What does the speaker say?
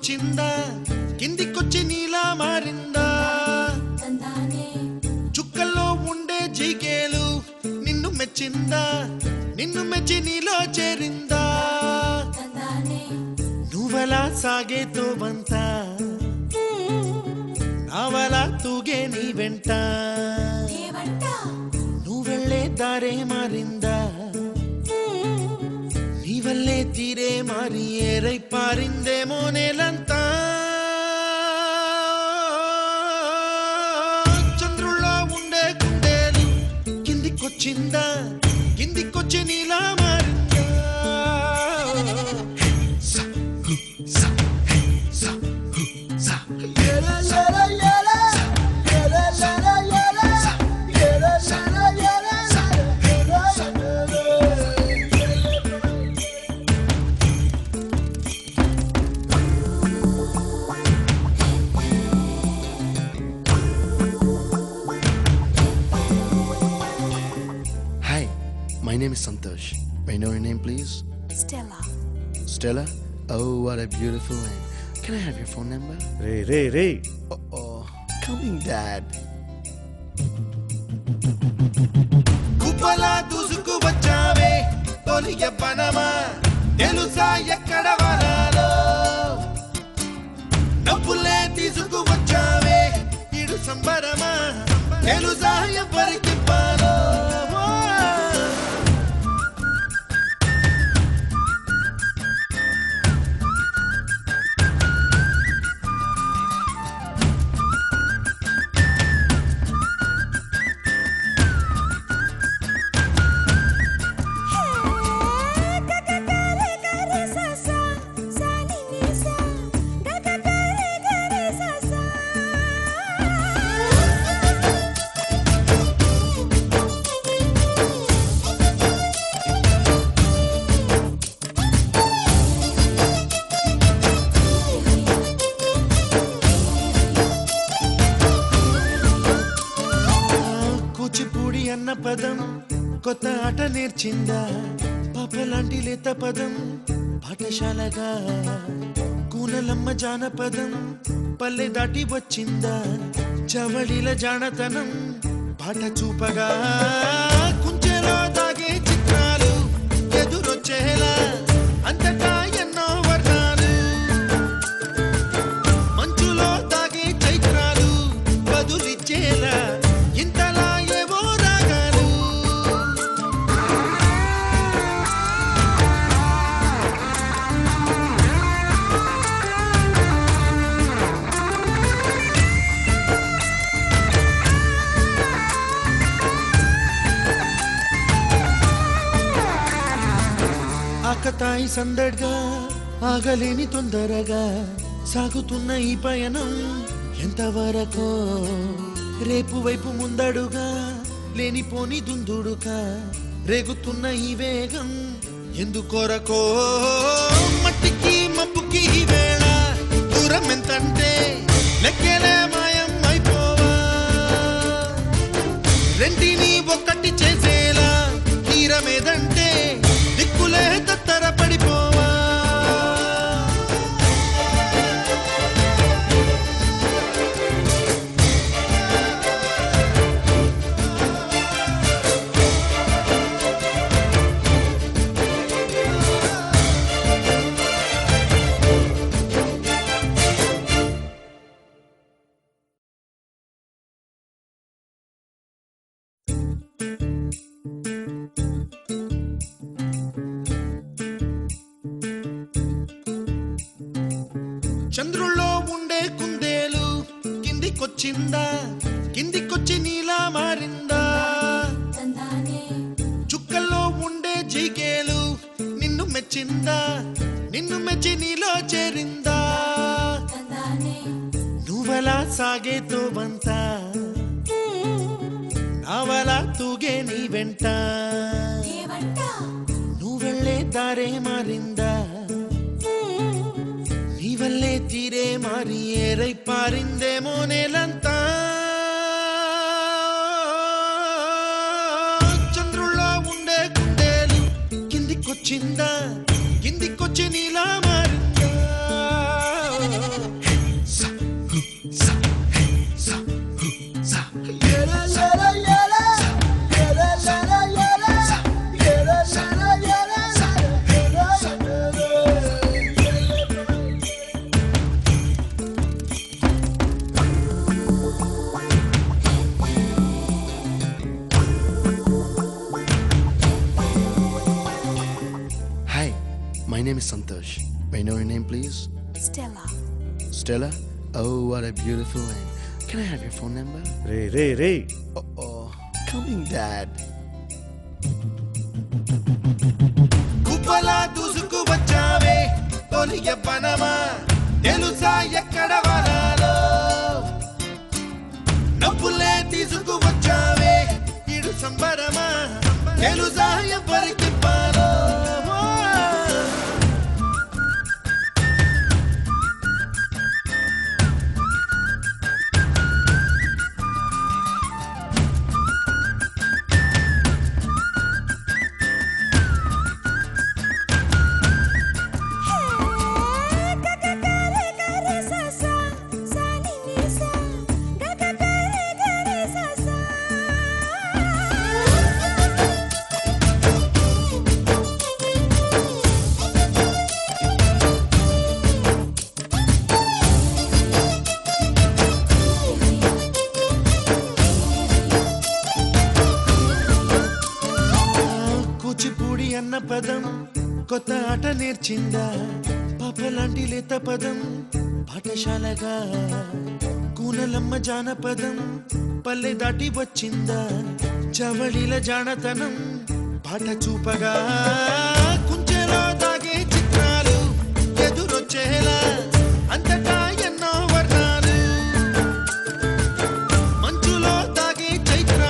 కిందికొచ్చిందా కిందికొచ్చి నీలా మారిందా చుక్కల్లో ఉండే జీకేలు నిన్ను మెచ్చిందా నిన్ను మెచ్చి నీలో చేరిందా నువ్వలా సాగేతో వంత నావలా తూగే నీ వెంట నువ్వెళ్ళే దారే మారిందా నీవల్లే తీరే మారి ఏరై పారిందేమో నేలంతా చంద్రుల్లో ఉండే కుండేలు కిందికొచ్చిందా కిందికొచ్చి నీలా మారిందా My name is Santosh. May I know your name, please? Stella. Stella? Oh, what a beautiful name. Can I have your phone number? Ray. Oh, coming, Dad. కుప్పలా దూసుకు వచ్చావే తొలి యవ్వనమా తెలుసా ఎక్కడ వనాలో డబ్బులే తీసుకు వచ్చావే ఇడు సంబరమా తెలుసా ఎవరికి పాలో అన్న పదం కొత్త ఆట నేర్చిందా పాపలాంటి లేత పదం పాఠశాలగా కూనలమ్మ జానపదం పల్లె దాటి వచ్చిందా చవళిల జానతనం పాట చూపగా కుంచెలో దాగే చిత్రాలు ఎదురొచ్చేలా అంతటా ఎన్నో వర్ణాలు మంచులో దాగే చైత్రాలు బదులిచ్చేలా ఇంతలా ఆకతాయి సందడిగా ఆగలేని తొందరగా సాగుతున్న ఈ పయనం ఎంతవరకో రేపు వైపు ముందడుగా లేనిపోని దుందుడుగా రేగుతున్న ఈ వేగం ఎందుకొరకో మట్టికి మబ్బుకి ఈ వేళ దూరం ఎంతంటే లెక్కలే మాయం అయిపోవా రెంటిని ఒక్కటి చేసేలా తీరమేదంటే దిక్కులే తత్తర పడిపోవా చంద్రుల్లో ఉండే కుందేలు కిందికొచ్చిందా కిందికొచ్చి నీలా మారిందా చుక్కల్లో ఉండే జీకేలు నిన్ను మెచ్చిందా నిన్ను మెచ్చి నీలో చేరిందా నువ్వలా సాగేతో వంత నావలా తూగే నీ వెంట నువ్వెళ్ళే దారే మారిందా నీవల్లే తీరే మారి ఏరై పారిందేమో నేలంతా చంద్రుల్లో ఉండే కుండేలు కిందికొచ్చిందా కిందికొచ్చి నీలా మారిందా name is Santosh. May I know your name, please? Stella. Stella? Oh, what a beautiful name. Can I have your phone number? Ray Oh, coming, Dad. కుప్పలా దూసుకు వచ్చావే తొలి యవ్వనమా తెలుసా ఎక్కడ వనాలో నవ్వులే తీసుకు వచ్చావే ఇడు సంబరమా తెలుసా ఎవరికి పాలో కూచిపూడి అన్న పదం కొత్త ఆట నేర్చిందా పాపలాంటి లేత పదం పాఠశాలగా కూనలమ్మ జానపదం పల్లె దాటి వచ్చిందా చవళిల జానతనం పాట చూపగా